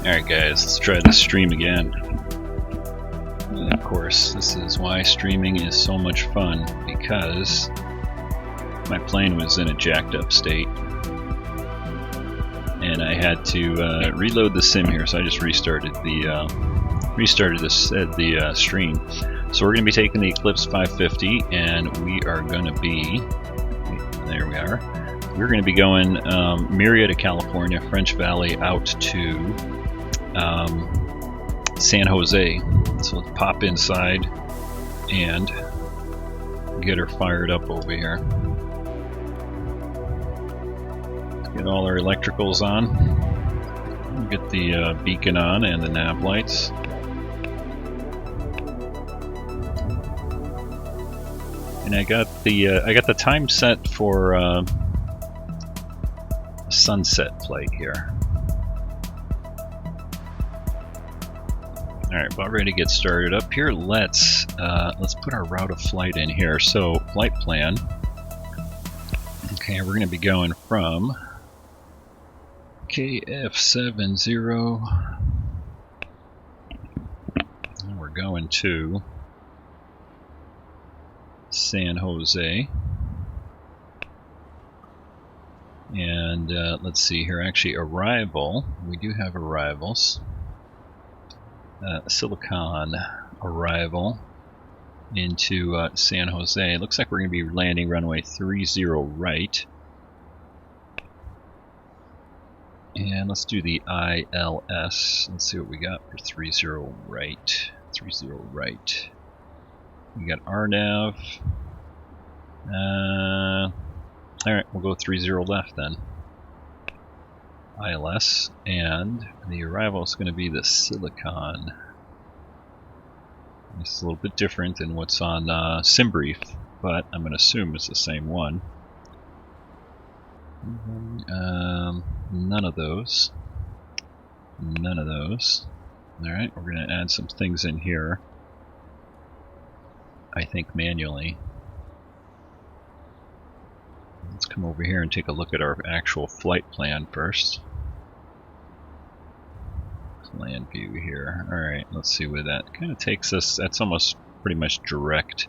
Alright guys, let's try this stream again. And of course, this is why streaming is so much fun, because my plane was in a jacked up state. And I had to reload the sim here, so I just restarted the stream. So we're going to be taking the Eclipse 550, and we are going to be, there we are, we're going to be going Murrieta, California, French Valley, out to San Jose. So let's pop inside and get her fired up over here. Get all our electricals on. Get the beacon on and the nav lights. And I got the time set for sunset flight here. All right, about ready to get started up here. Let's put our route of flight in here. So flight plan. Okay, we're going to be going from KF70. And we're going to San Jose. And let's see here. Actually, arrival. We do have arrivals. Silicon arrival into San Jose. Looks like we're going to be landing runway 30 right. And let's do the ILS. Let's see what we got for 30 right. 30 right. We got RNAV. Alright, we'll go 30 left then. ILS, and the arrival is going to be the Silicon. It's a little bit different than what's on SimBrief, but I'm going to assume it's the same one. None of those. None of those. Alright, we're going to add some things in here. I think manually. Let's come over here and take a look at our actual flight plan first. Land view here. Alright, let's see where that kind of takes us. That's almost pretty much direct.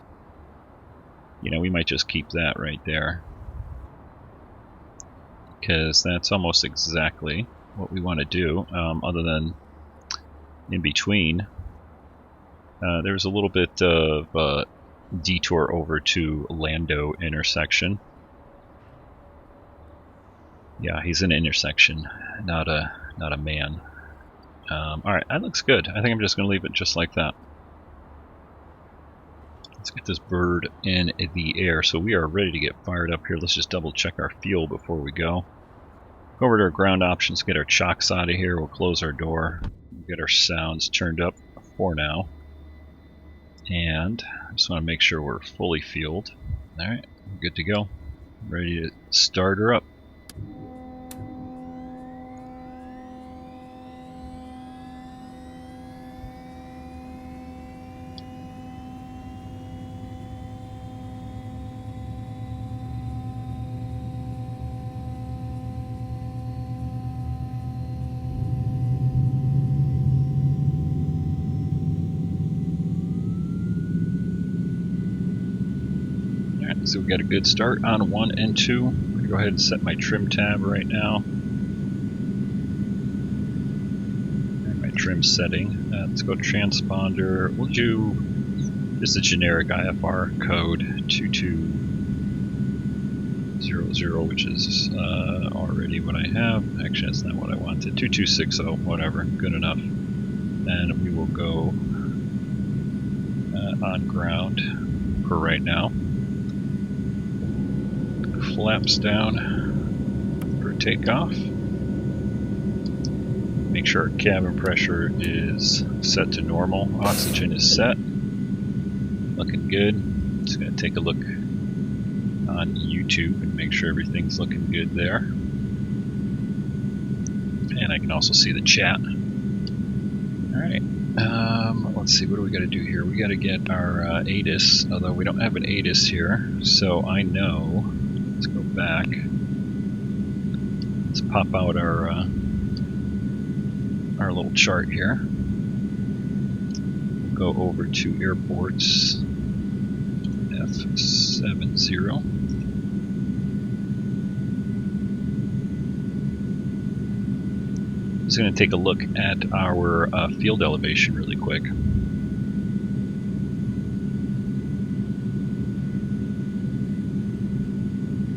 You know, we might just keep that right there, because that's almost exactly what we want to do, other than in between. There's a little bit of detour over to Lando intersection. Yeah, he's an intersection, not a man. Alright, that looks good. I think I'm just going to leave it just like that. Let's get this bird in the air. So we are ready to get fired up here. Let's just double check our fuel before we go. Go over to our ground options, get our chocks out of here. We'll close our door, get our sounds turned up for now. And I just want to make sure we're fully fueled. Alright, good to go. Ready to start her up. So we got a good start on 1 and 2. I'm going to go ahead and set my trim tab right now. And my trim setting. Let's go to transponder. We'll do just a generic IFR code 2200, which is already what I have. Actually, that's not what I wanted. 2260, whatever. Good enough. And we will go on ground for right now. Flaps down for takeoff. Make sure our cabin pressure is set to normal. Oxygen is set. Looking good. Just going to take a look on YouTube and make sure everything's looking good there. And I can also see the chat. Alright. Let's see, what do we got to do here? We got to get our ATIS, although we don't have an ATIS here. So I know. Let's go back. Let's pop out our our little chart here. Go over to airports, F70. Just going to take a look at our field elevation really quick.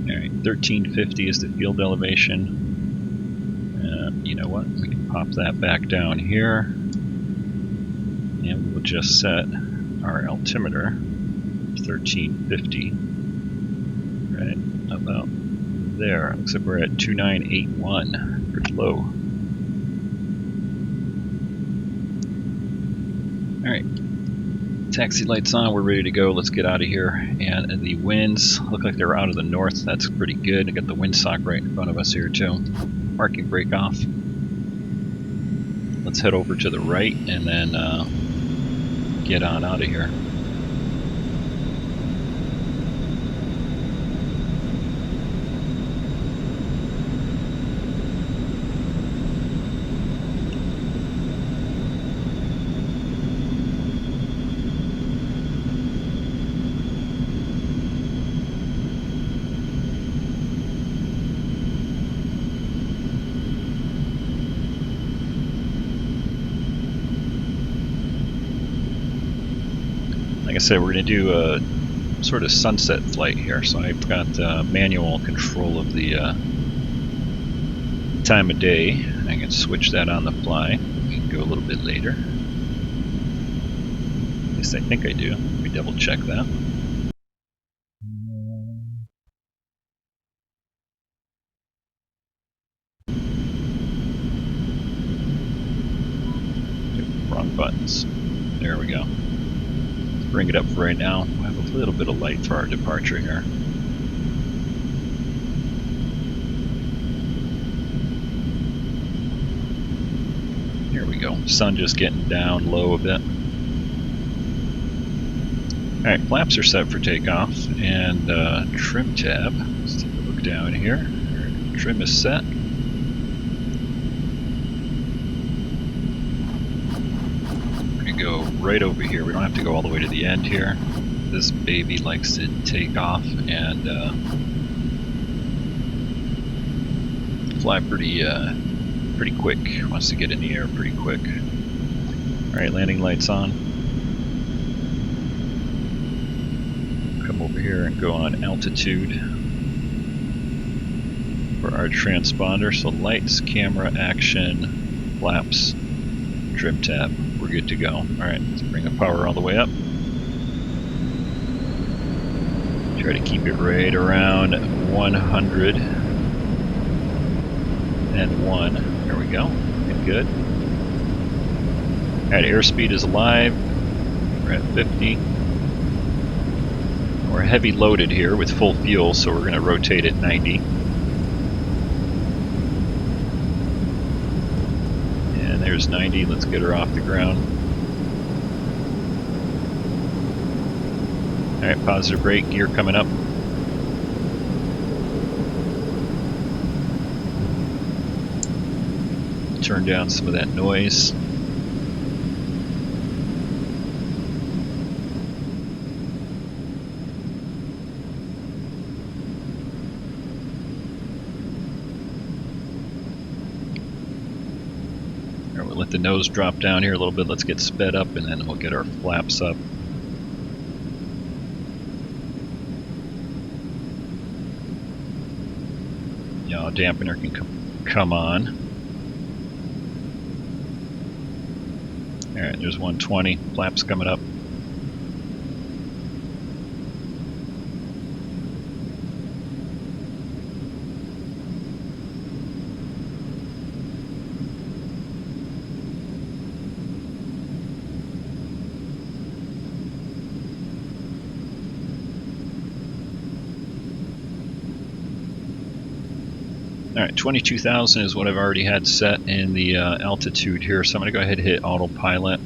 Alright, 1350 is the field elevation. You know what? We can pop that back down here. And we'll just set our altimeter 1350. Right about there. Looks like we're at 2981. Pretty low. Alright, taxi lights on, we're ready to go. Let's get out of here. And the winds look like they're out of the north. That's pretty good. I got the windsock right in front of us here too. Parking brake off. Let's head over to the right and then get on out of here. Like I said, we're going to do a sort of sunset flight here, so I've got manual control of the time of day. I can switch that on the fly. We can go a little bit later. At least I think I do. Let me double check that. Wrong buttons. There we go. Bring it up for right now. We'll have a little bit of light for our departure here. Here we go. Sun just getting down low a bit. Alright, flaps are set for takeoff, and trim tab. Let's take a look down here. Trim is set. Go right over here. We don't have to go all the way to the end here. This baby likes to take off and fly pretty quick. Wants to get in the air pretty quick. Alright, landing lights on. Come over here and go on altitude for our transponder. So lights, camera, action, flaps, trim tab. We're good to go. Alright, let's bring the power all the way up. Try to keep it right around 101. There we go. Good. Alright, airspeed is alive. We're at 50. We're heavy loaded here with full fuel, so we're going to rotate at 90. There's 90. Let's get her off the ground. Alright, positive brake, gear coming up. Turn down some of that noise. We'll let the nose drop down here a little bit. Let's get sped up and then we'll get our flaps up. Yaw dampener can come on. Alright, there's 120. Flaps coming up. Alright, 22,000 is what I've already had set in the altitude here, so I'm going to go ahead and hit autopilot.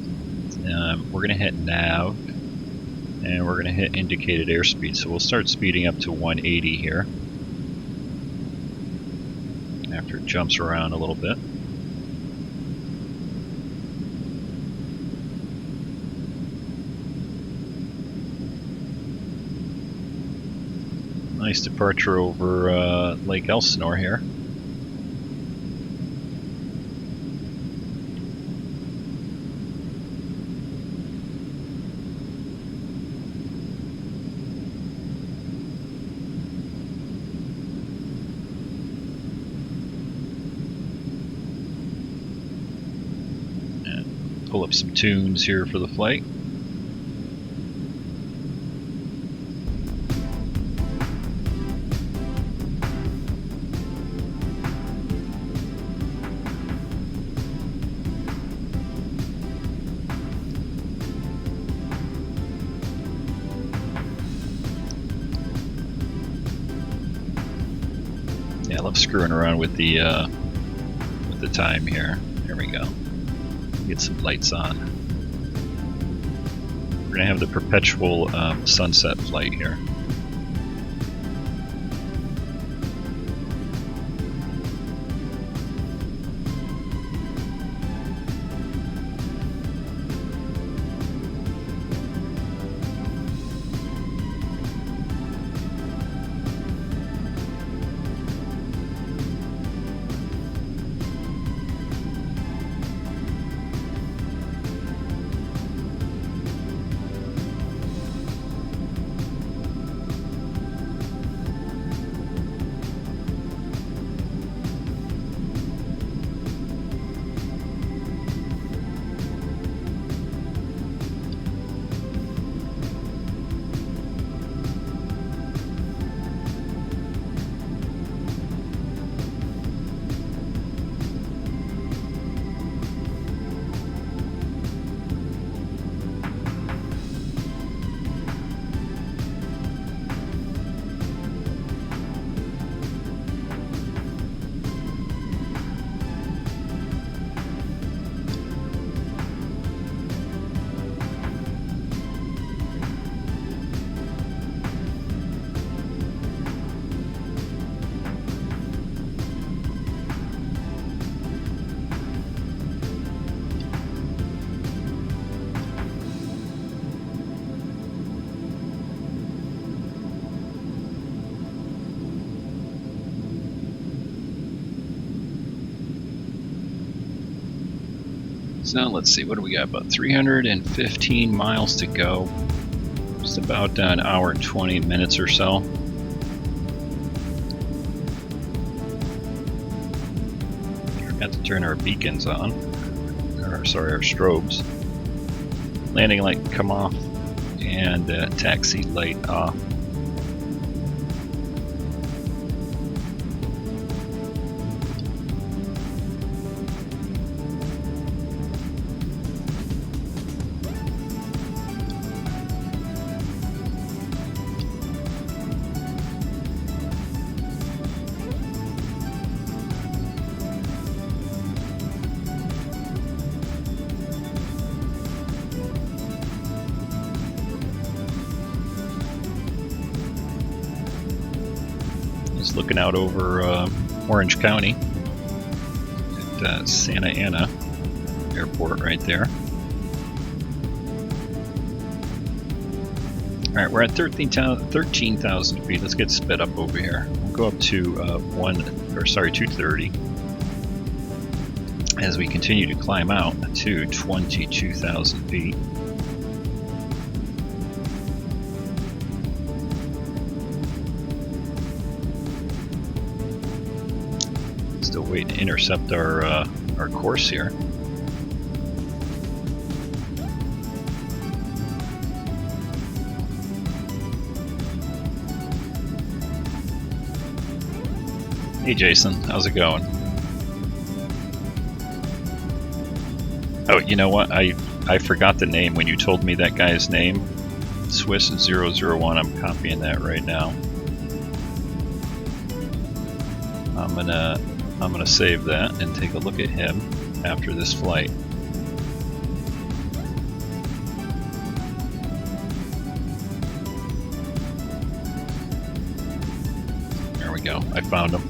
We're going to hit nav, and we're going to hit indicated airspeed, so we'll start speeding up to 180 here after it jumps around a little bit. Nice departure over Lake Elsinore here. And pull up some tunes here for the flight. Yeah, I love screwing around with the time here. There we go. Get some lights on. We're gonna have the perpetual sunset flight here. So let's see, what do we got? About 315 miles to go. Just about an hour and 20 minutes or so. Forgot to turn our beacons on. Or sorry, our strobes. Landing light come off and taxi light off. Looking out over Orange County at Santa Ana Airport right there. Alright, we're at 13,000 feet. Let's get sped up over here. We'll go up to 230 as we continue to climb out to 22,000 feet. Still waiting to intercept our course here. Hey Jason, how's it going? Oh, you know what? I forgot the name when you told me that guy's name. Swiss 001. I'm copying that right now. I'm gonna save that and take a look at him after this flight. There we go. I found him.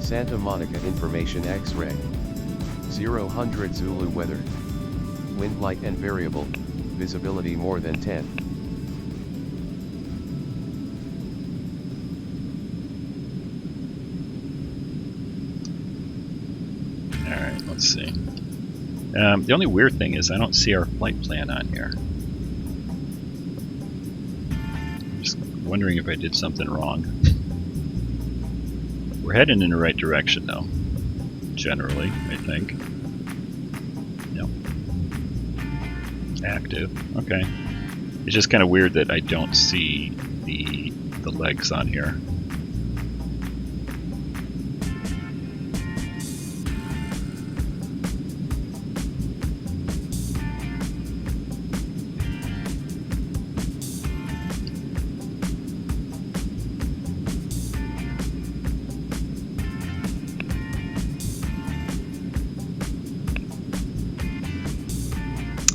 Santa Monica information X-ray. 0 Zulu weather. Wind light and variable. Visibility more than 10. let's see. The only weird thing is I don't see our flight plan on here. I'm just wondering if I did something wrong. We're heading in the right direction though, generally, I think. Yep. Active, okay. It's just kind of weird that I don't see the legs on here.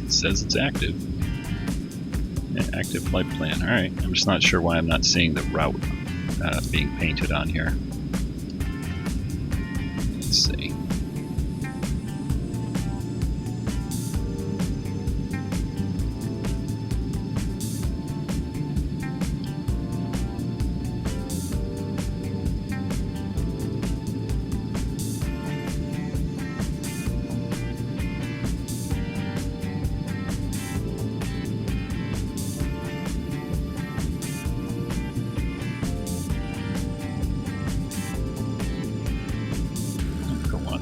Says it's active. Yeah, active flight plan. Alright, I'm just not sure why I'm not seeing the route being painted on here. Let's see.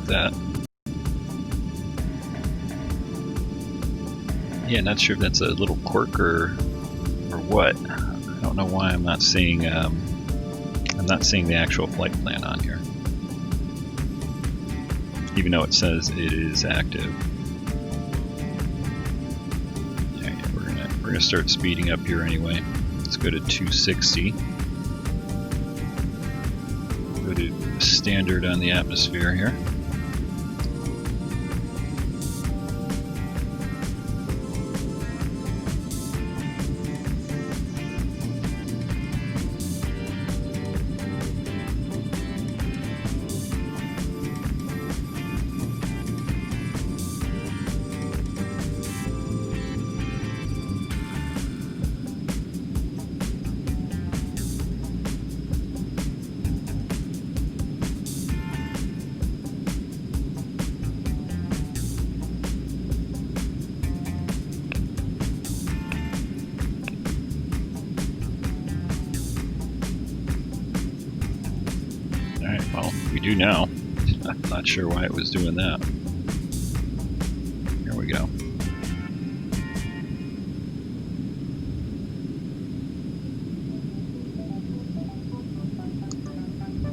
That. Yeah, not sure if that's a little quirk or what. I don't know why I'm not seeing the actual flight plan on here, even though it says it is active. Okay, we're gonna start speeding up here anyway. Let's go to 260. Go to standard on the atmosphere here. Well, we do now. I'm not sure why it was doing that. Here we go.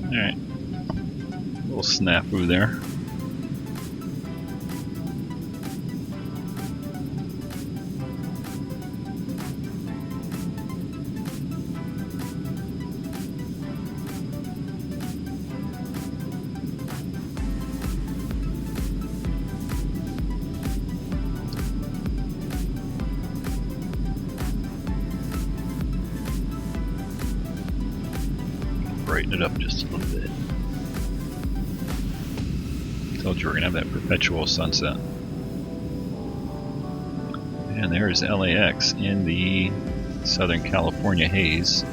Alright. A little snafu there. Brighten it up just a little bit. Told you we're gonna have that perpetual sunset. And there's LAX in the Southern California haze.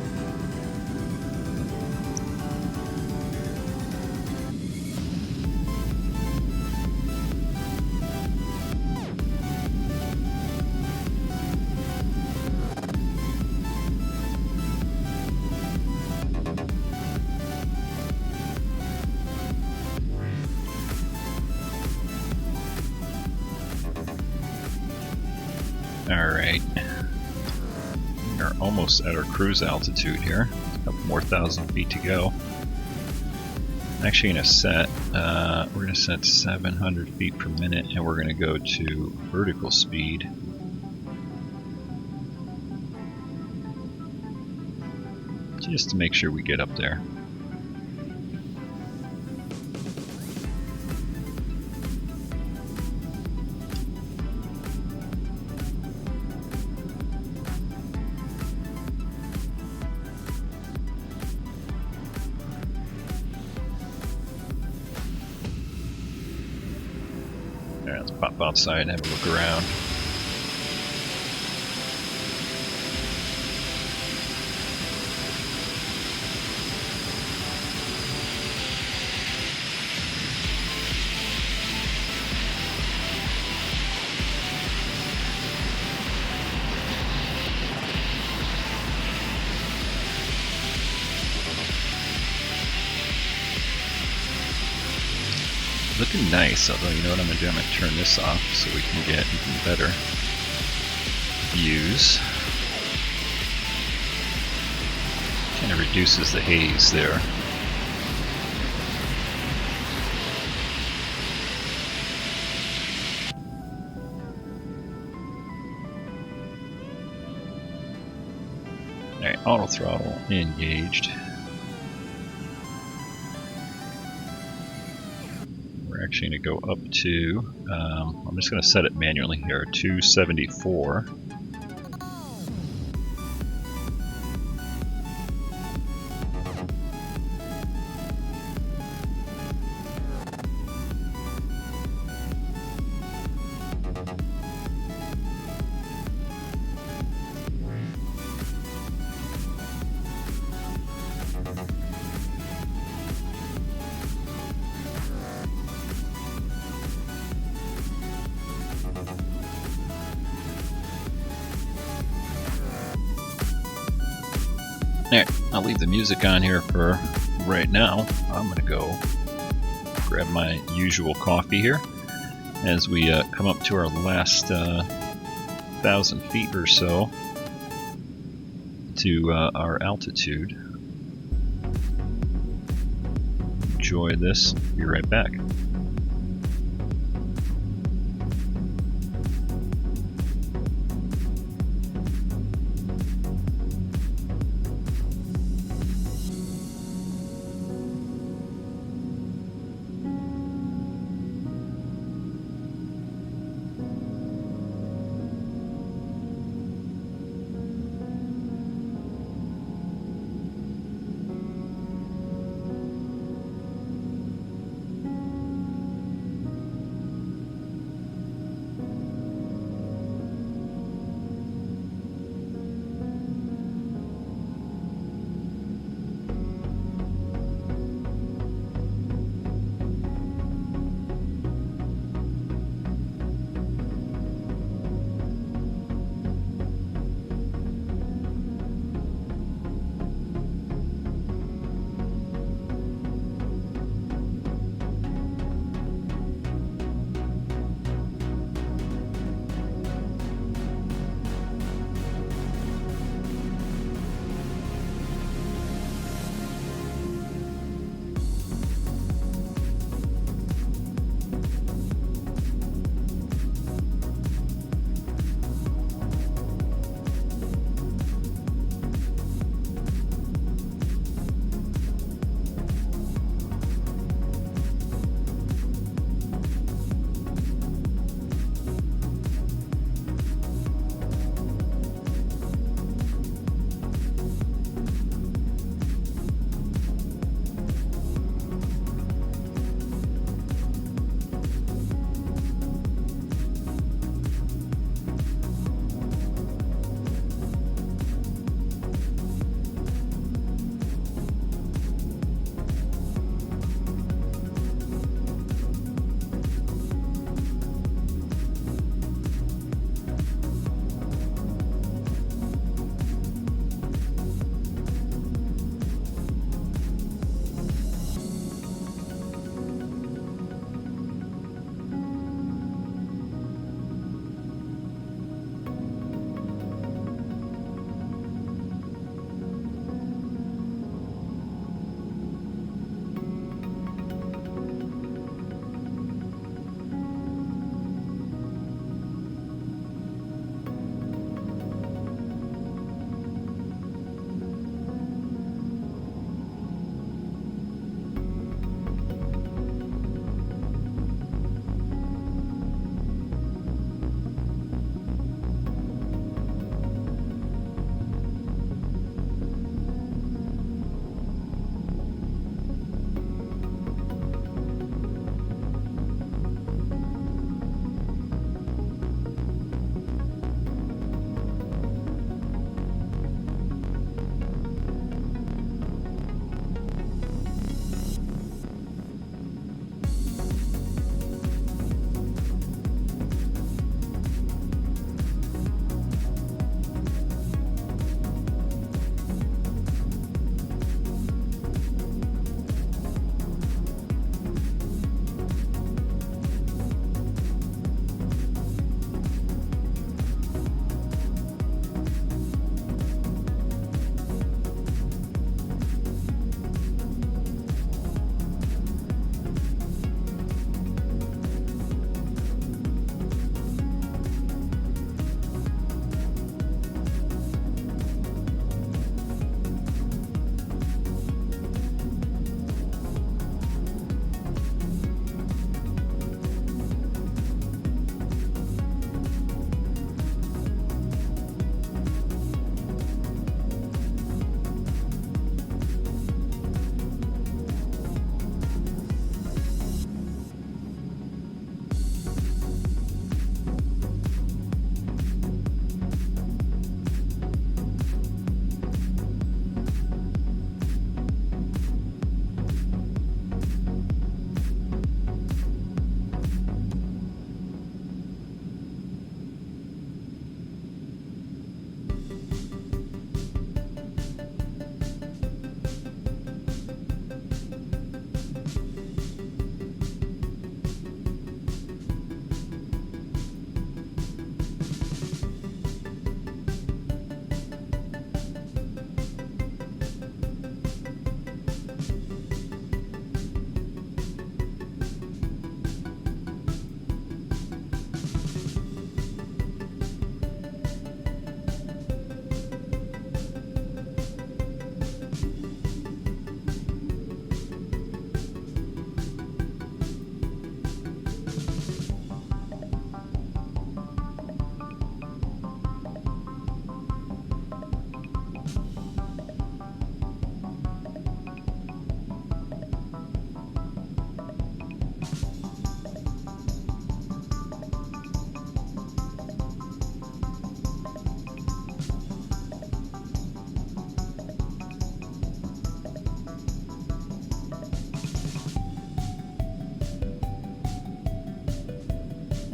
Alright, we're almost at our cruise altitude here. A couple more thousand feet to go. I'm actually going to set, we're going to set 700 feet per minute, and we're going to go to vertical speed. Just to make sure we get up there. Let's pop outside and have a look around. Looking nice, although you know what I'm going to do? I'm going to turn this off so we can get even better views. Kind of reduces the haze there. Alright, auto throttle engaged. We're actually going to go up to, I'm just going to set it manually here, 274. Alright, I'll leave the music on here for right now. I'm going to go grab my usual coffee here as we come up to our last 1,000 feet or so to our altitude. Enjoy this. Be right back.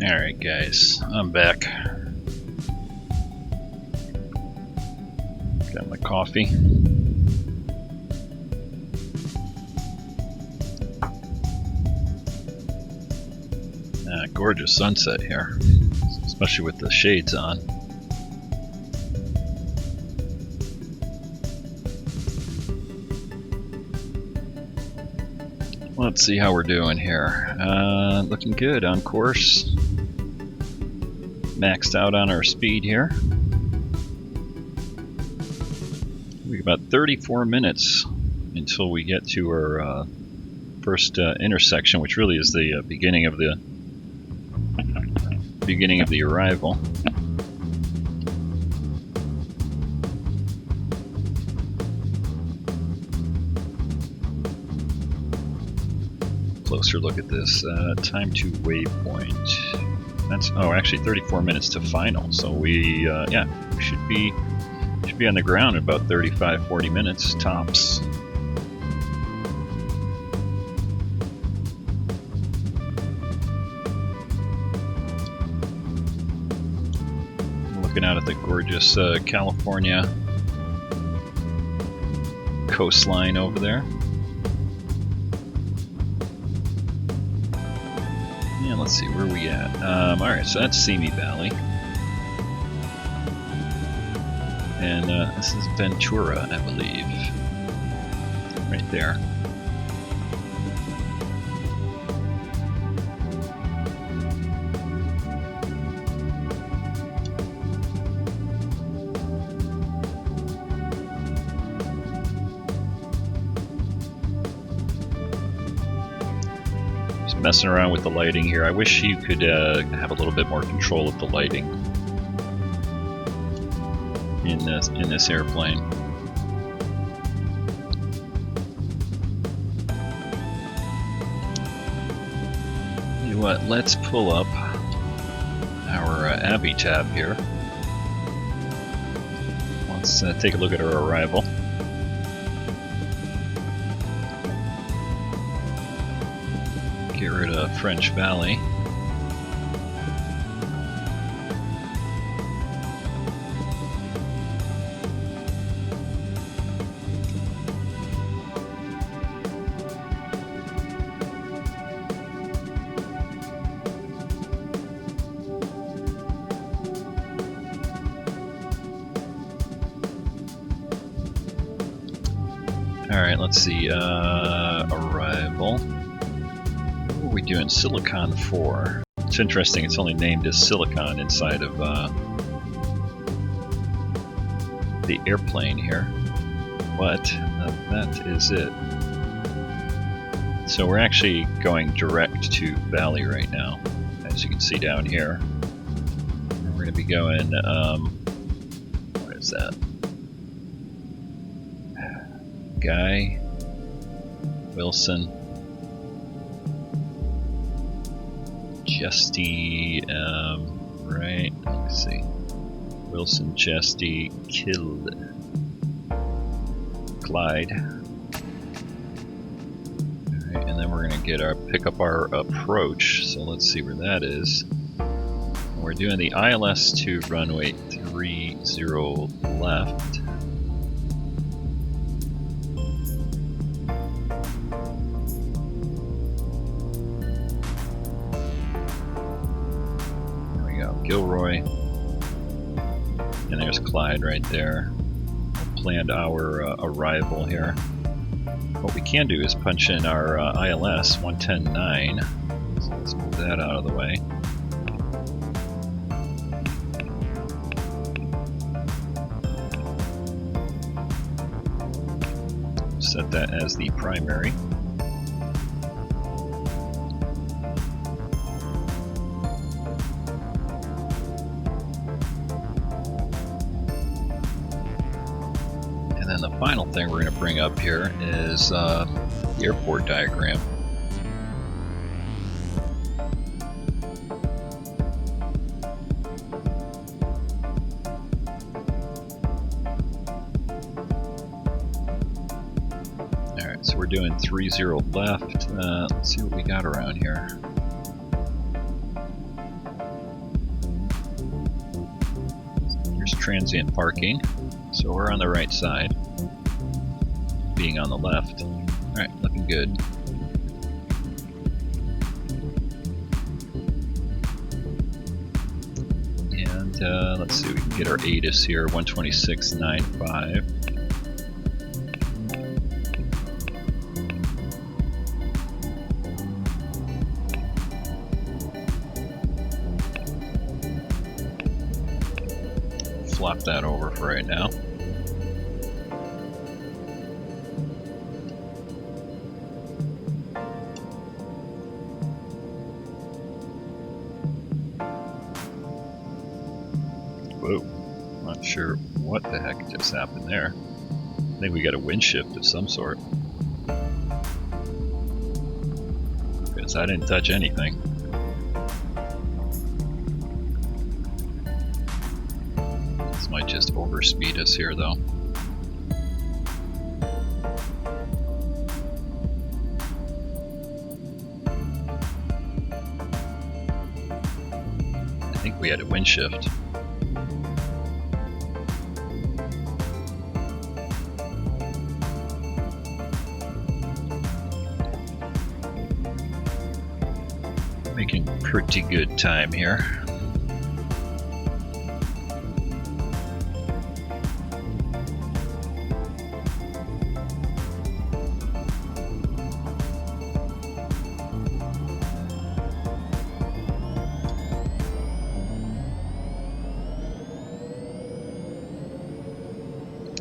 Alright guys, I'm back. Got my coffee. Gorgeous sunset here, especially with the shades on. Let's see how we're doing here. Looking good, on course. Maxed out on our speed here. We've got about 34 minutes until we get to our first intersection, which really is the beginning of the arrival. Closer look at this. Time to waypoint. That's actually 34 minutes to final. So we we should be on the ground in about 35-40 minutes tops. Looking out at the gorgeous California coastline over there. Yeah, let's see, where are we at? Alright, so that's Simi Valley. And this is Ventura, I believe. Right there. Messing around with the lighting here. I wish you could have a little bit more control of the lighting in this airplane. You know what? Let's pull up our AviTab here. Let's take a look at our arrival. Get rid of French Valley. Alright, let's see. Arrival. What are we doing? Silicon 4. It's interesting, it's only named as Silicon inside of the airplane here. But that is it. So we're actually going direct to Valley right now, as you can see down here. And we're going to be going, what is that? Guy, Wilson, Jesty, right, let me see. Wilson, Jesty, killed Clyde. Alright, and then we're going to pick up our approach, so let's see where that is. We're doing the ILS to runway 30 left. Gilroy, and there's Clyde right there. Planned our arrival here. What we can do is punch in our ILS 110.9. So let's move that out of the way. Set that as the primary. And then the final thing we're going to bring up here is the airport diagram. Alright, so we're doing 30 left. Let's see what we got around here. transient parking, so we're on the right side, being on the left. Alright, looking good. And let's see, we can get our ATIS here, 126.95. Flop that over for right now. Whoa, not sure what the heck just happened there. I think we got a wind shift of some sort. Because I didn't touch anything. Might just overspeed us here though. I think we had a wind shift. Making pretty good time here.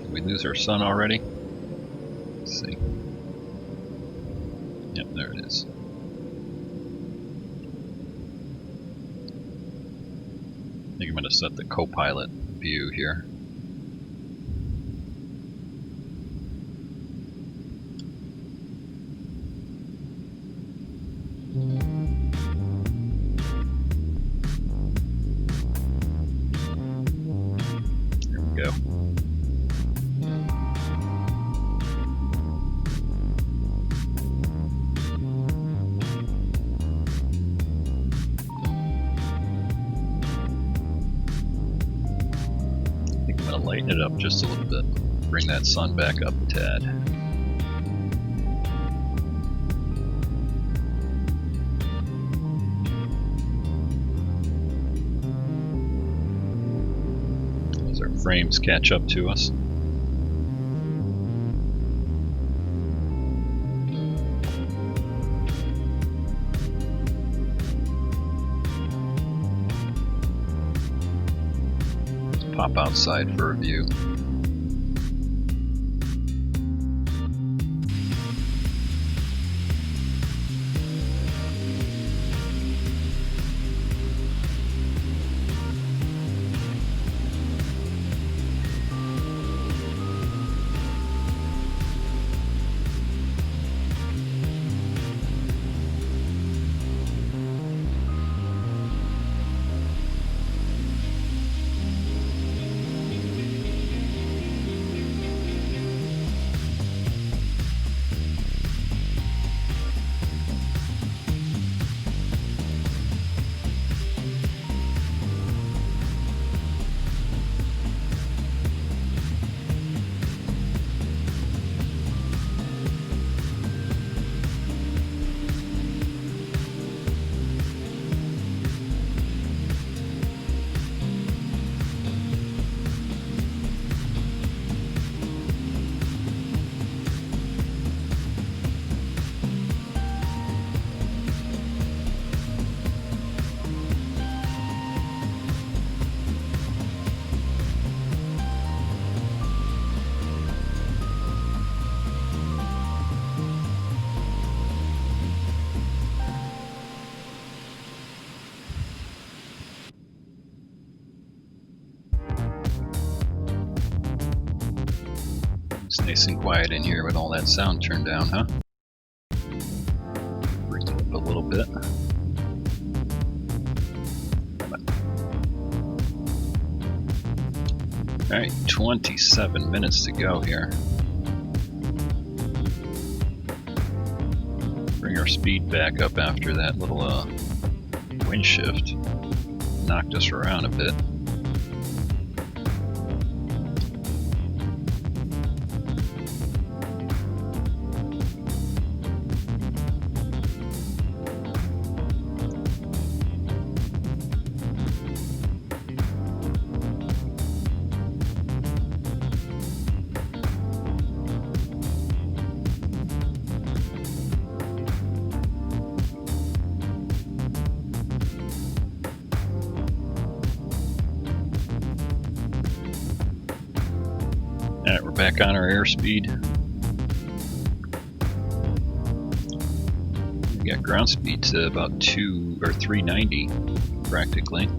We lose our sun already? Let's see. Yep, there it is. I think I'm going to set the co-pilot view here. There we go. Lighten it up just a little bit. Bring that sun back up a tad. As our frames catch up to us. Pop outside for a view. It's nice and quiet in here with all that sound turned down, huh? Bring it up a little bit. Alright, 27 minutes to go here. Bring our speed back up after that little wind shift. Knocked us around a bit. back on our airspeed. We got ground speed to about 390 practically.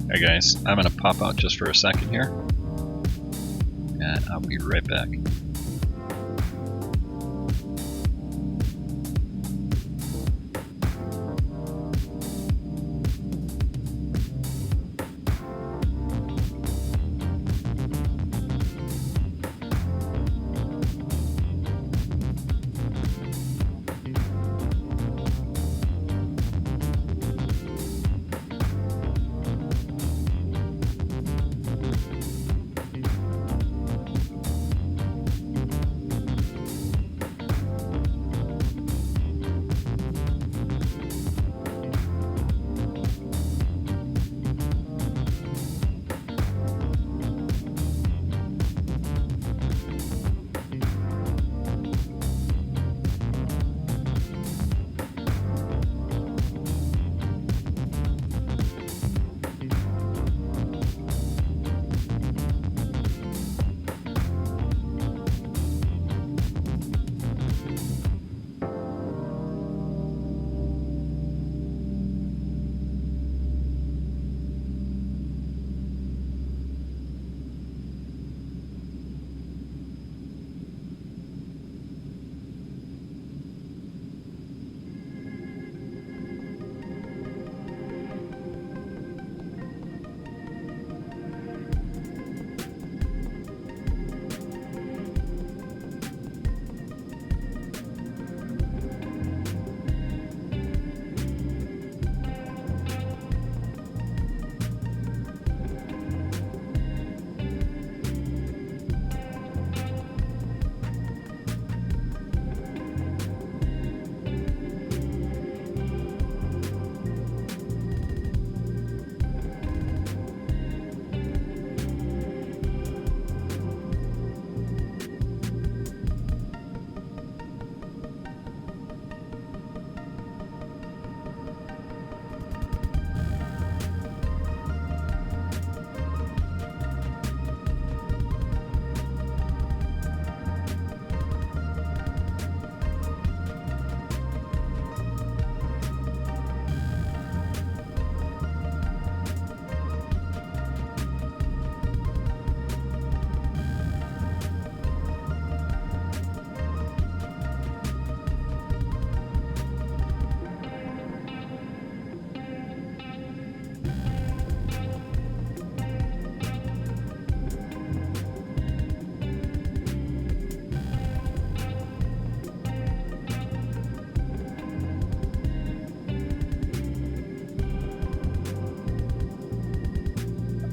Hey guys, I'm gonna pop out just for a second here, and I'll be right back.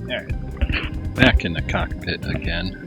Alright, back in the cockpit again.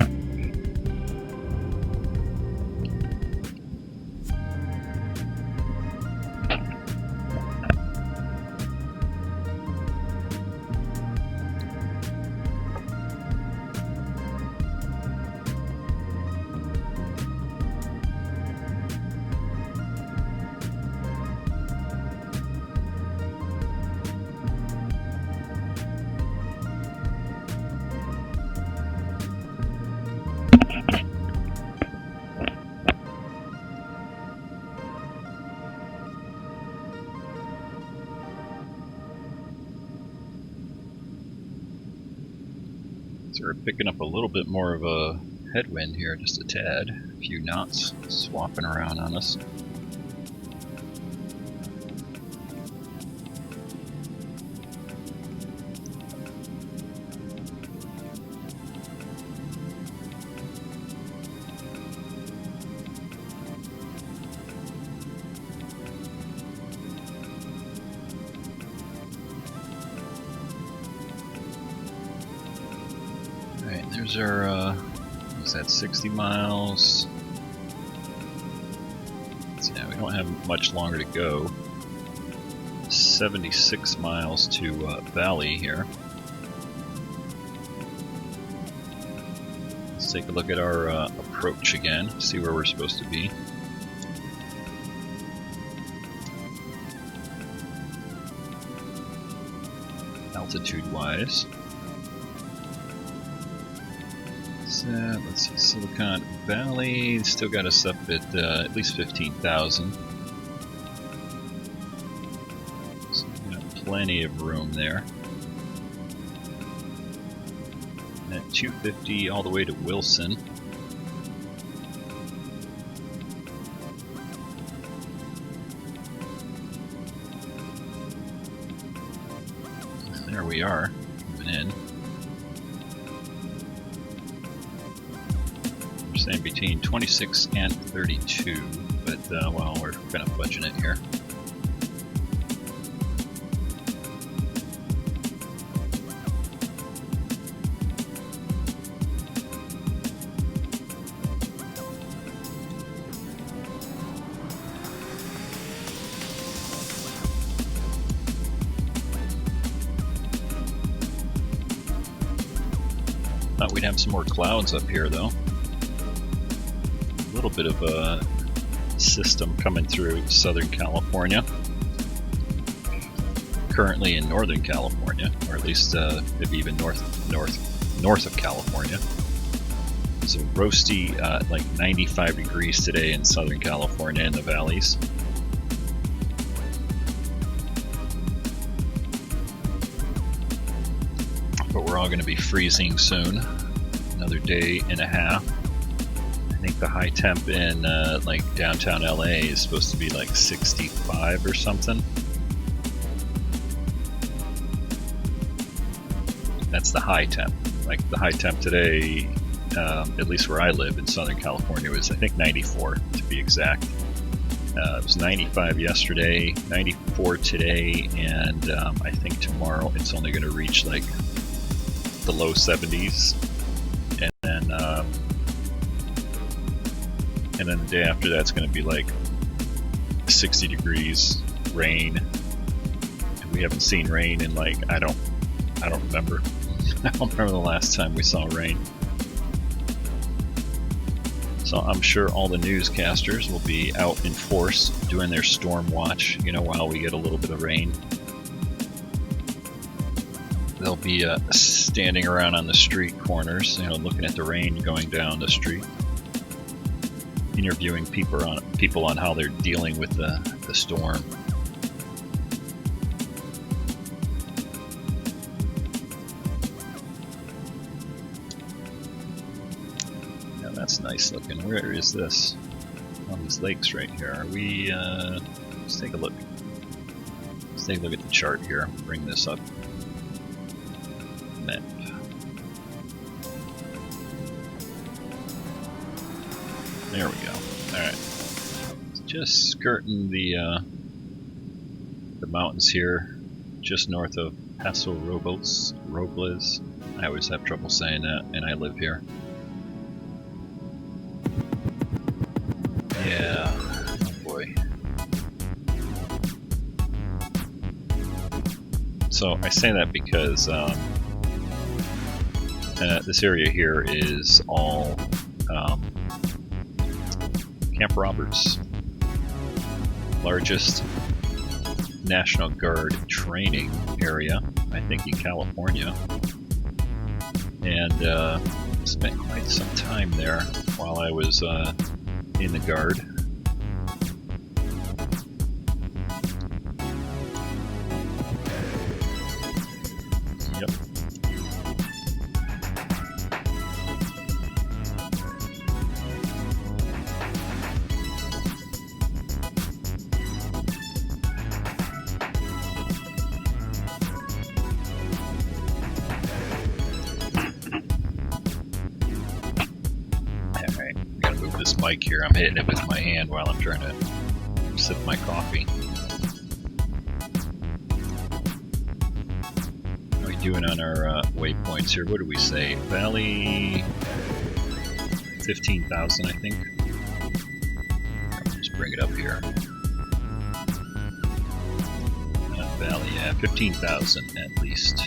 So we're picking up a little bit more of a headwind here, just a tad. A few knots swapping around on us. There's our, what's that, 60 miles? So yeah, we don't have much longer to go. 76 miles to Valley here. Let's take a look at our approach again, see where we're supposed to be. Altitude-wise. Let's see, Silicon Valley still got us up at least 15,000. So we got plenty of room there. At 250 all the way to Wilson. And there we are, coming in. Saying between 26 and 32, but well, we're kind of fudging it here. Thought we'd have some more clouds up here, though. A little bit of a system coming through Southern California. Currently in Northern California, or at least maybe even north of California. It's a roasty, like 95 degrees today in Southern California in the valleys. But we're all going to be freezing soon. Another day and a half. I think the high temp in like downtown LA is supposed to be like 65 or something. That's the high temp. Like the high temp today, at least where I live in Southern California, was I think 94 to be exact. It was 95 yesterday, 94 today, and I think tomorrow it's only going to reach like the low 70s, and then the day after that's going to be like 60 degrees, rain. And we haven't seen rain in like I don't remember. I don't remember the last time we saw rain. So I'm sure all the newscasters will be out in force doing their storm watch, you know, while we get a little bit of rain. They'll be standing around on the street corners, you know, looking at the rain going down the street, interviewing people on how they're dealing with the storm. Yeah, that's nice looking. Where is this? On these lakes right here. Are we? Let's take a look. Let's take a look at the chart here. Bring this up. Map. There we go. Alright. Just skirting the mountains here, just north of Paso Robles. I always have trouble saying that, and I live here. Yeah, oh boy. So I say that because this area here is all Camp Roberts, largest National Guard training area, I think, in California, and spent quite some time there while I was in the Guard. Yep. Mic here. I'm hitting it with my hand while I'm trying to sip my coffee. How are you doing on our waypoints here? What do we say? Valley 15,000, I think. Let's bring it up here. Valley, yeah, 15,000 at least.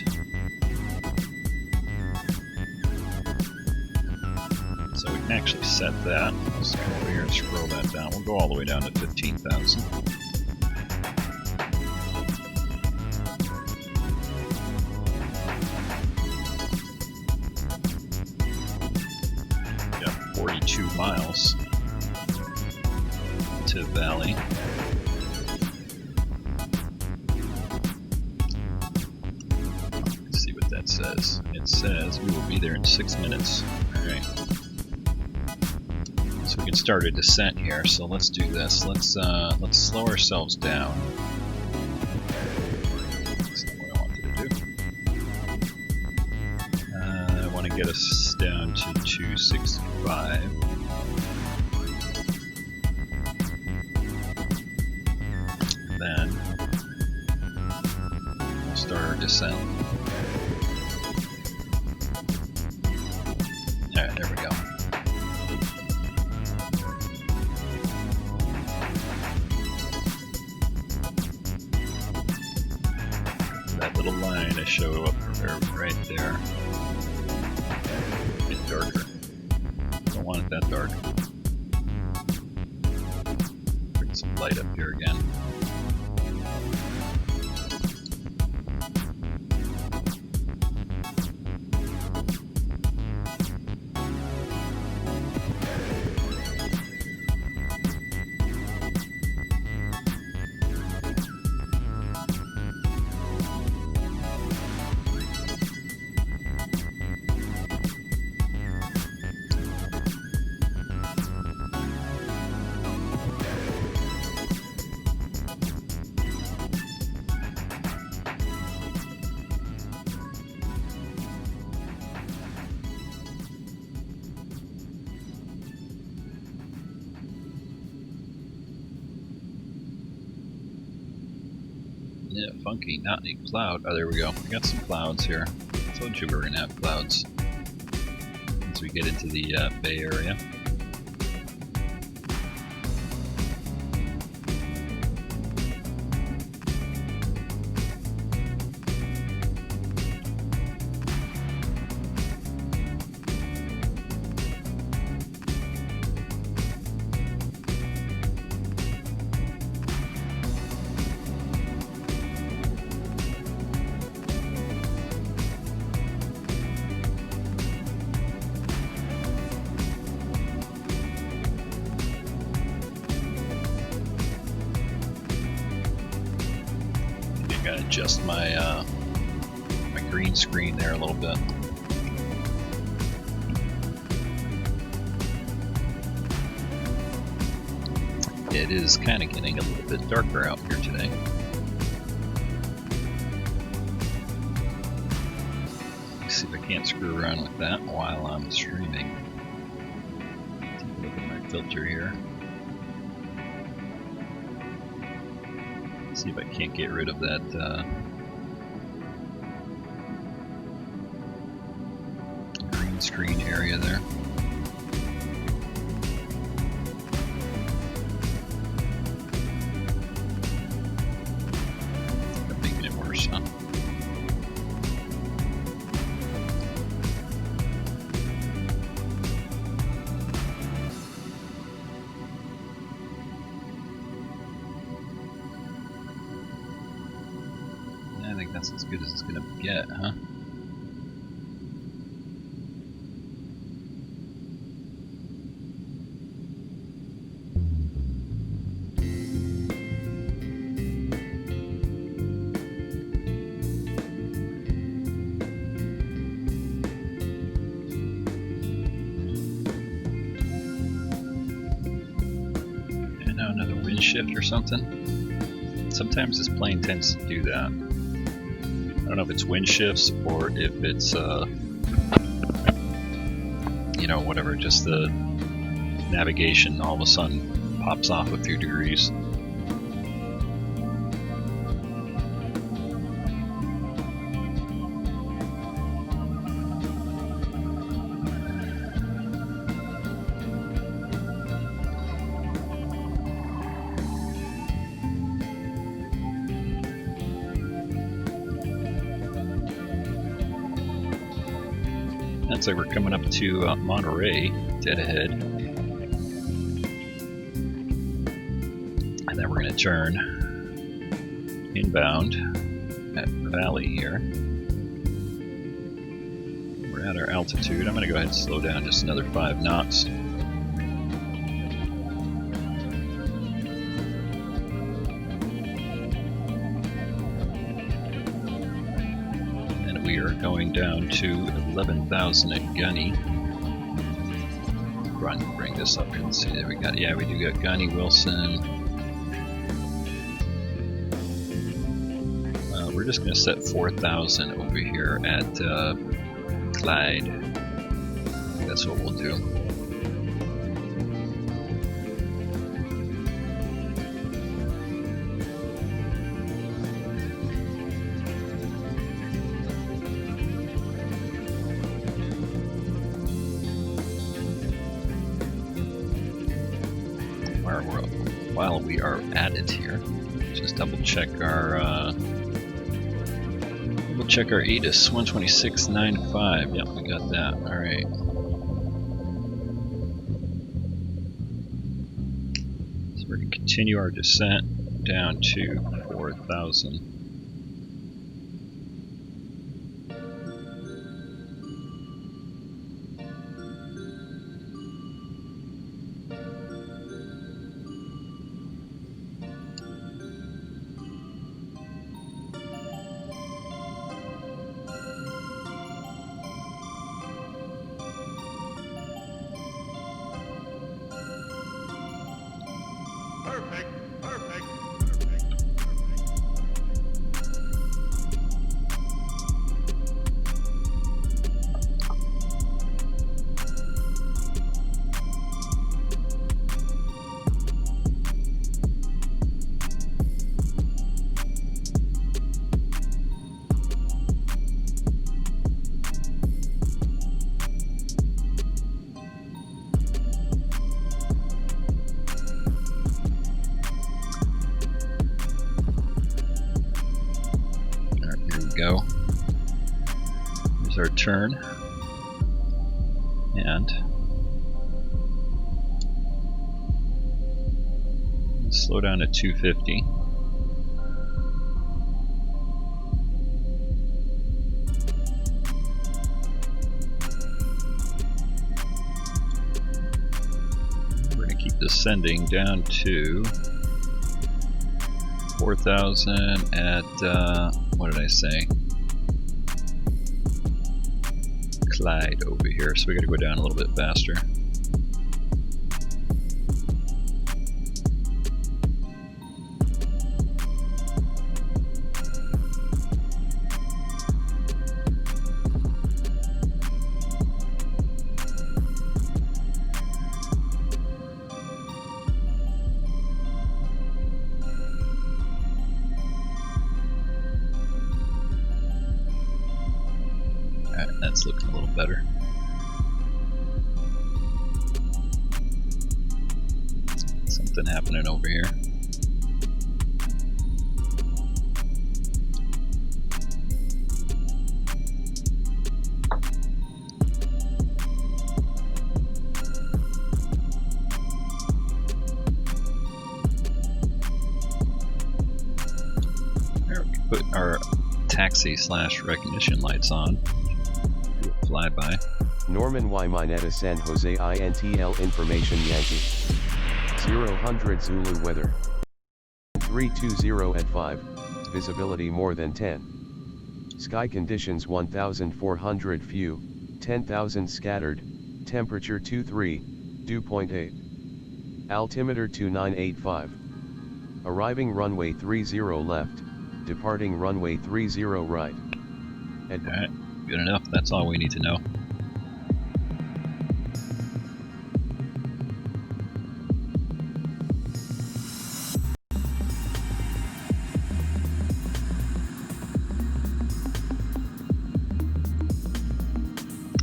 So we can actually set that. Let's come over here and scroll that down. We'll go all the way down to 15,000. Got 42 miles to Valley. Let's see what that says. It says we will be there in 6 minutes. Alright. So we can start a descent here, so let's do this. Let's slow ourselves down. That's not what I wanted to do. I want to get us down to 265. Then we'll start our descent. Alright, there we go. That little line I show up right there. A bit darker. Don't want it that dark. Bring some light up here again. Yeah, funky, not a cloud. Oh, there we go. We got some clouds here. I told you we were going to have clouds as we get into the Bay Area. Gotta adjust my my green screen there a little bit. It is kind of getting a little bit darker out here today. Let's see if I can't screw around with that while I'm streaming. Take a look at my filter here. See if I can't get rid of that green screen area there. I'm making it worse, huh? I think that's as good as it's gonna get, huh? And now another wind shift or something. Sometimes this plane tends to do that. I don't know if it's wind shifts or if it's, you know, whatever, just the navigation all of a sudden pops off a few degrees. Looks like we're coming up to Monterey, dead ahead. And then we're going to turn inbound at Valley here. We're at our altitude. I'm going to go ahead and slow down just another 5 knots. And we are going down to 11,000 at Gunny. Bring this up here and see that we got, yeah, we do got Gunny, Wilson. We're just going to set 4,000 over here at Clyde. That's what we'll do. While we are at it here, just double check our ATIS 126.95. Yep, we got that. All right. So we're going to continue our descent down to 4,000. Go. Here's our turn, and slow down to 250. We're going to keep descending down to 4,000 at what did I say? Clyde over here, so we got to go down a little bit faster. That's looking a little better. Something happening over here. There, we can put our taxi/recognition lights on. Flyby. Norman Y. Mineta San Jose INTL Information Yankee 000 Zulu Weather 320 at 5, visibility more than 10. Sky conditions 1,400 few, 10,000 scattered, temperature 23, dew point 8. Altimeter 2985. Arriving runway 30 left, departing runway 30 right. Alright. Good enough, that's all we need to know.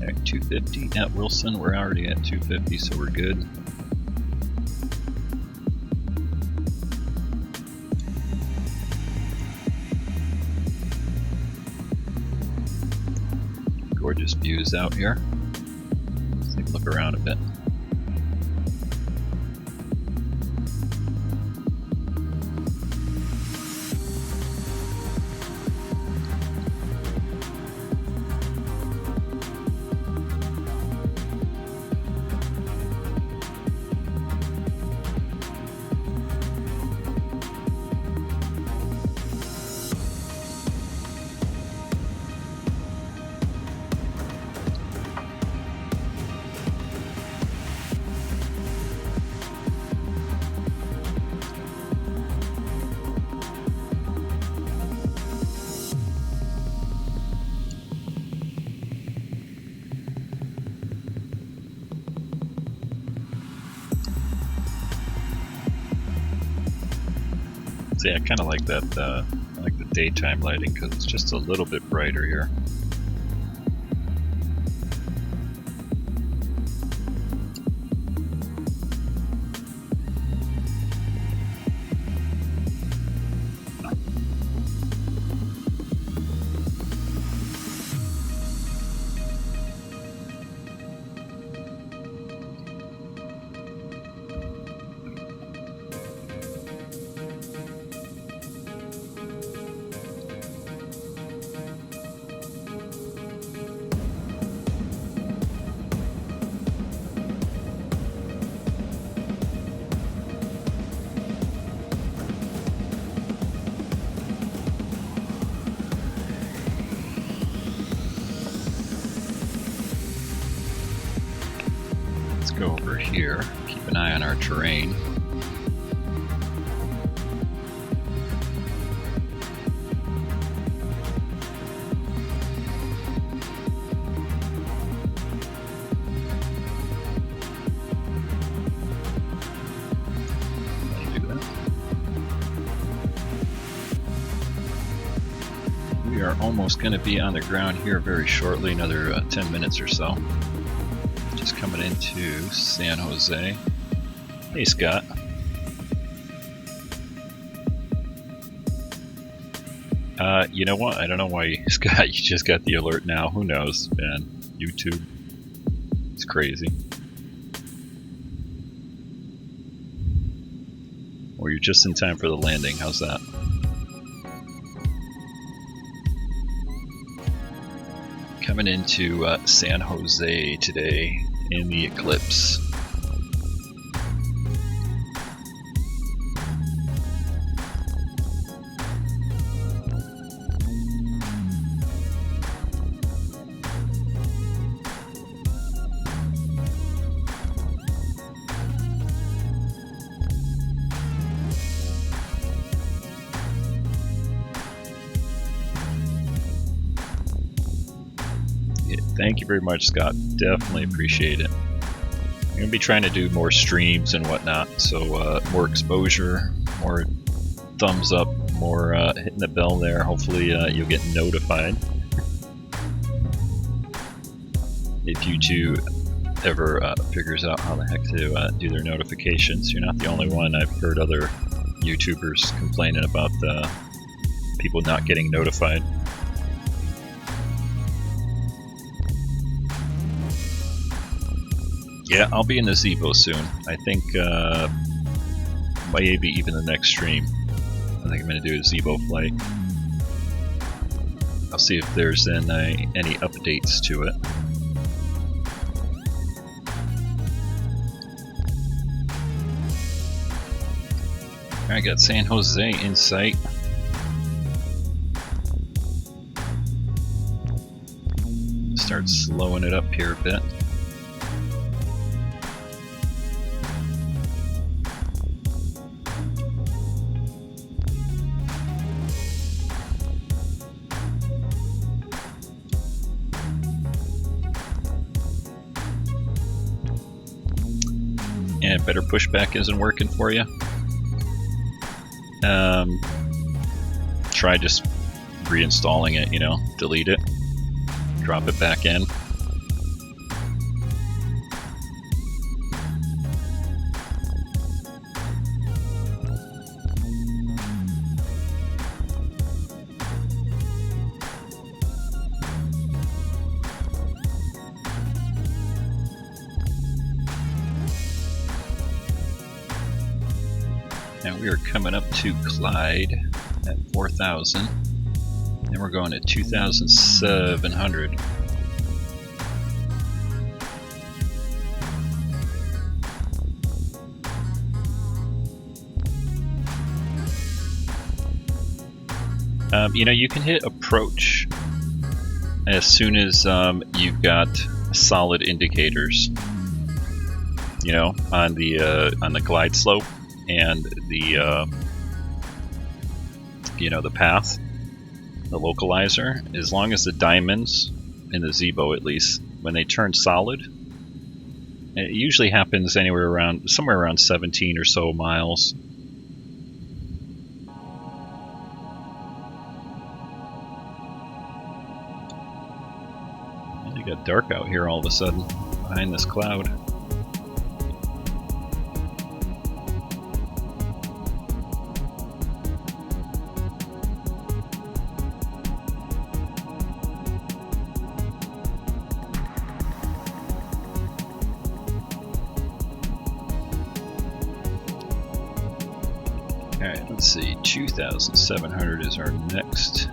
Alright, 250 at Wilson, we're already at 250, so we're good. gorgeous views out here. Let's take a look around a bit. See, I kind of like that. I like the daytime lighting because it's just a little bit brighter here. Go over here, keep an eye on our terrain. Do that. We are almost going to be on the ground here very shortly, another 10 minutes or so. Coming into San Jose. Hey, Scott. You know what? I don't know why, Scott, you just got the alert now. Who knows, man? YouTube. It's crazy. Or you're just in time for the landing. How's that? Coming into San Jose today in the Eclipse. Thank you very much, Scott. Definitely appreciate it. I'm going to be trying to do more streams and whatnot, so more exposure, more thumbs up, more hitting the bell there. Hopefully you'll get notified. If YouTube ever figures out how the heck to do their notifications. You're not the only one. I've heard other YouTubers complaining about people not getting notified. Yeah, I'll be in the Zibo soon. I think maybe even the next stream. I think I'm going to do a Zibo flight. I'll see if there's any updates to it. I got San Jose in sight. Start slowing it up here a bit. And better pushback isn't working for you. Try just reinstalling it, you know, delete it, drop it back in. And we are coming up to Clyde at 4,000. And we're going at 2,700. You know, you can hit approach as soon as you've got solid indicators. You know, on the glide slope and the you know, the path, the localizer. As long as the diamonds in the Zibo, at least, when they turn solid, it usually happens somewhere around 17 or so miles. It got dark out here all of a sudden behind this cloud. Alright, let's see, 2,700 is our next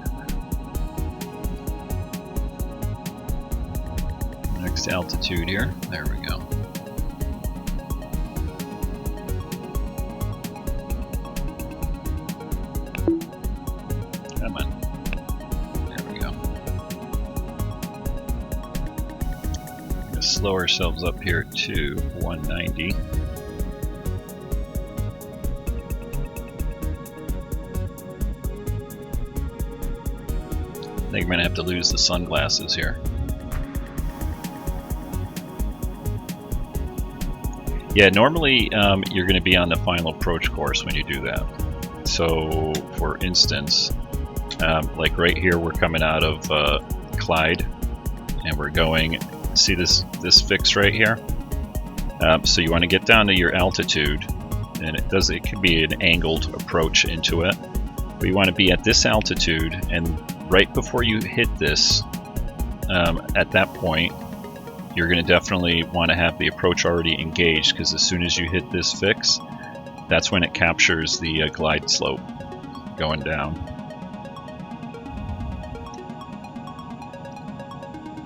altitude here. There we go. Come on. There we go. We're going to slow ourselves up here to 190. I think I'm going to have to lose the sunglasses here. Yeah, normally you're going to be on the final approach course when you do that. So, for instance, like right here, we're coming out of Clyde, and we're going. See this fix right here? So you want to get down to your altitude, and it can be an angled approach into it. But you want to be at this altitude, and right before you hit this, at that point, you're going to definitely want to have the approach already engaged, because as soon as you hit this fix, that's when it captures the glide slope going down.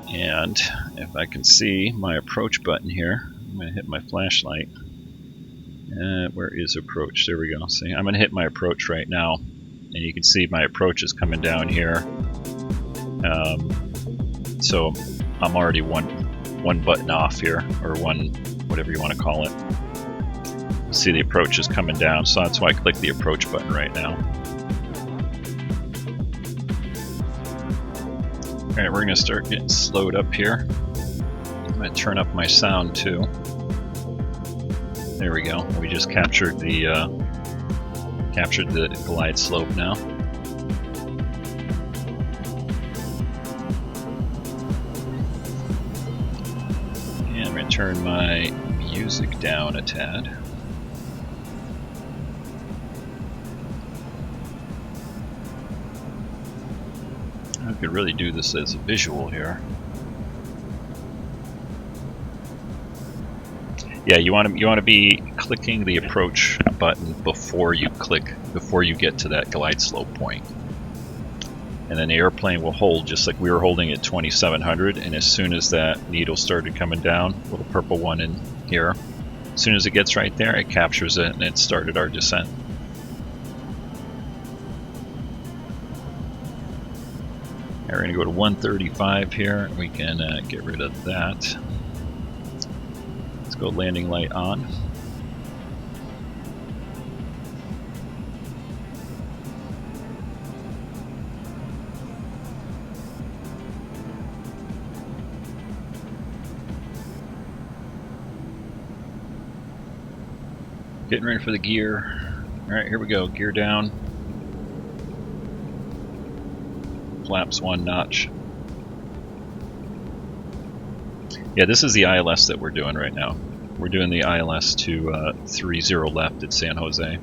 And if I can see my approach button here, I'm going to hit my flashlight. Where is approach? There we go. See, I'm going to hit my approach right now, and you can see my approach is coming down here. So I'm already one button off here, or one, whatever you want to call it. See, the approach is coming down, so that's why I click the approach button right now. Alright, we're going to start getting slowed up here. I'm going to turn up my sound too. There we go. We just captured the glide slope now. And I'm going to turn my music down a tad. I could really do this as a visual here. Yeah, you want to be clicking the approach button before you get to that glide slope point. And then the airplane will hold just like we were holding at 2700, and as soon as that needle started coming down, little purple one in here, as soon as it gets right there, it captures it and it started our descent. Right, we're going to go to 135 here. We can get rid of that. Let's go landing light on. Getting ready for the gear. Alright, here we go. Gear down. Flaps one notch. Yeah, this is the ILS that we're doing right now. We're doing the ILS to 30 left at San Jose.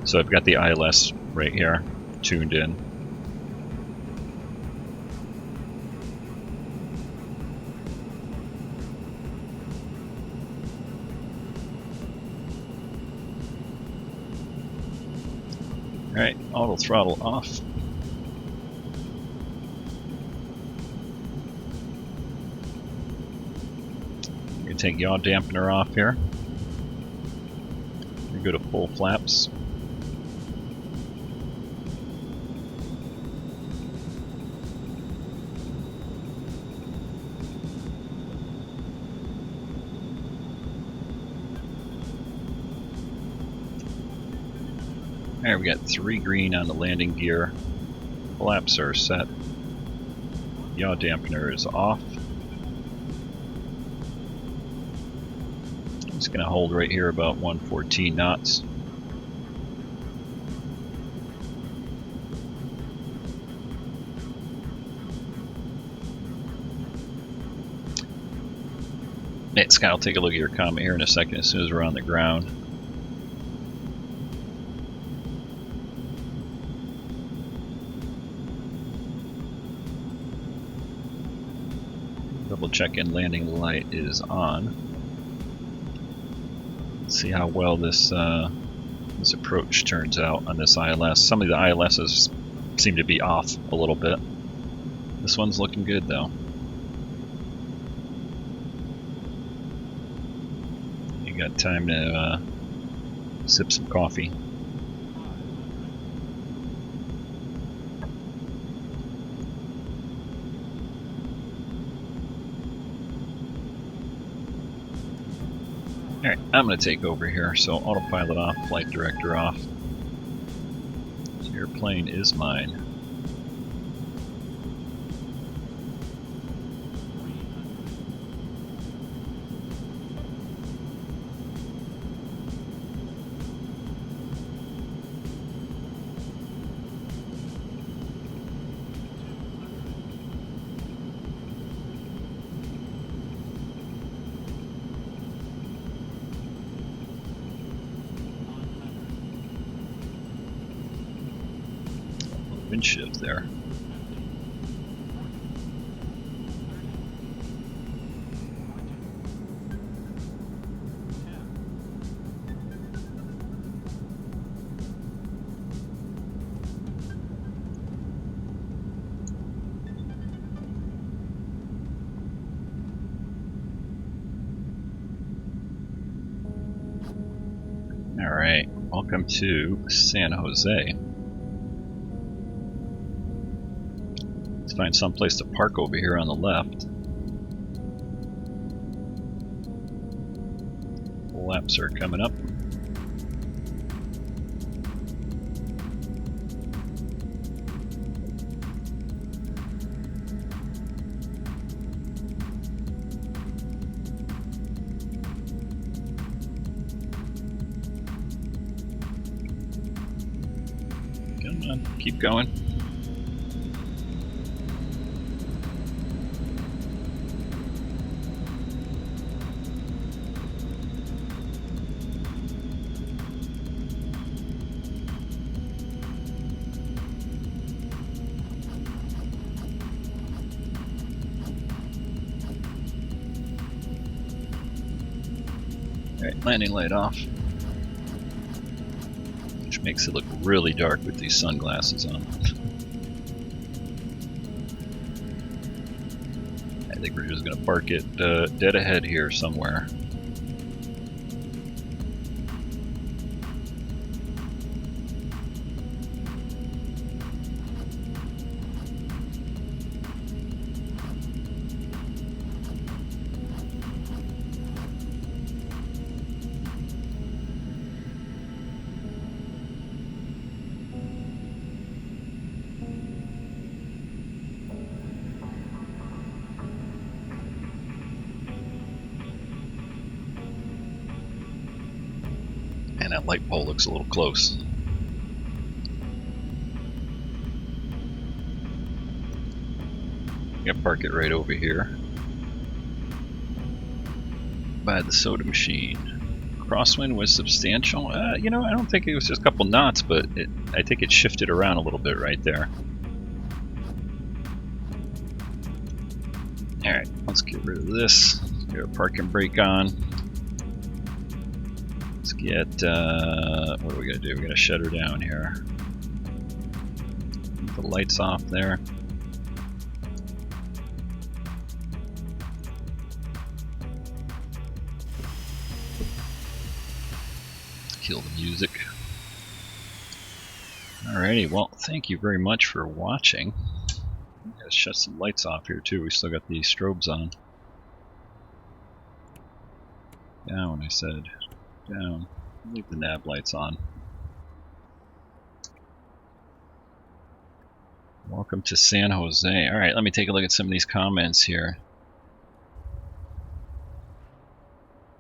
So I've got the ILS right here, tuned in. Alright, auto throttle off. I'm going to take yaw dampener off here. We go to full flaps. Alright, we got 3 green on the landing gear. Flaps are set. Yaw dampener is off. I'm just going to hold right here about 114 knots. Hey, Scott, I'll take a look at your comment here in a second as soon as we're on the ground. Double check in landing light is on. Let's see how well this this approach turns out on this ILS. Some of the ILSs seem to be off a little bit. This one's looking good though. You got time to sip some coffee. Alright, I'm going to take over here, so autopilot off, flight director off. So your plane is mine. Wind shift there. All right, welcome to San Jose. Find some place to park over here on the left. Laps are coming up. Come on, keep going. Alright, landing light off. Which makes it look really dark with these sunglasses on. I think we're just going to park it dead ahead here somewhere. And that light pole looks a little close. I'm gonna park it right over here by the soda machine. Crosswind was substantial. You know, I don't think it was just a couple knots, but I think it shifted around a little bit right there. Alright, let's get rid of this. Let's get our parking brake on. Let's get, what are we gonna do? We're gonna shut her down here. The lights off there. Kill the music. Alrighty, well, thank you very much for watching. Gotta shut some lights off here too. We still got the strobes on. Down, I said. Down. Leave the nav lights on. Welcome to San Jose. Alright, let me take a look at some of these comments here.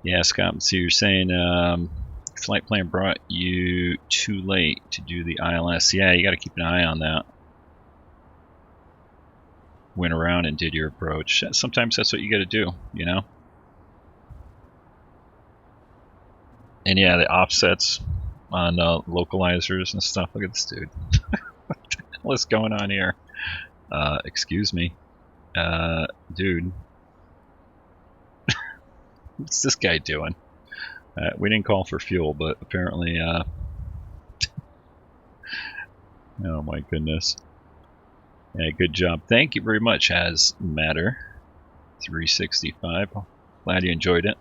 Yeah, Scott, so you're saying flight plan brought you too late to do the ILS. Yeah, you got to keep an eye on that. Went around and did your approach. Sometimes that's what you got to do, you know? And yeah, the offsets on localizers and stuff. Look at this dude. What the hell is going on here? Excuse me. Dude. What's this guy doing? We didn't call for fuel, but apparently, oh my goodness. Yeah, good job. Thank you very much, Has Matter 365. Glad you enjoyed it.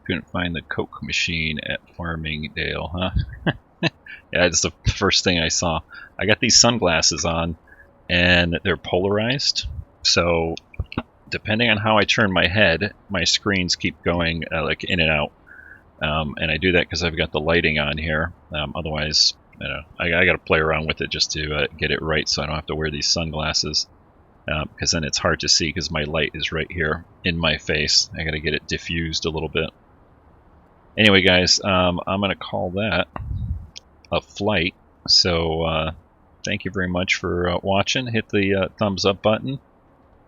Couldn't find the Coke machine at Farmingdale, huh? Yeah, that's the first thing I saw. I got these sunglasses on, and they're polarized, so depending on how I turn my head, my screens keep going like in and out. And I do that because I've got the lighting on here. Otherwise, you know, I got to play around with it just to get it right, so I don't have to wear these sunglasses. Because then it's hard to see because my light is right here in my face. I got to get it diffused a little bit. Anyway, guys, I'm going to call that a flight. So thank you very much for watching. Hit the thumbs up button.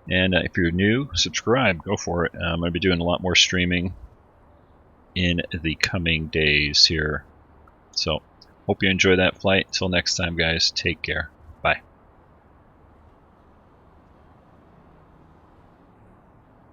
And if you're new, subscribe. Go for it. I'm going to be doing a lot more streaming in the coming days here. So hope you enjoy that flight. Until next time, guys, take care.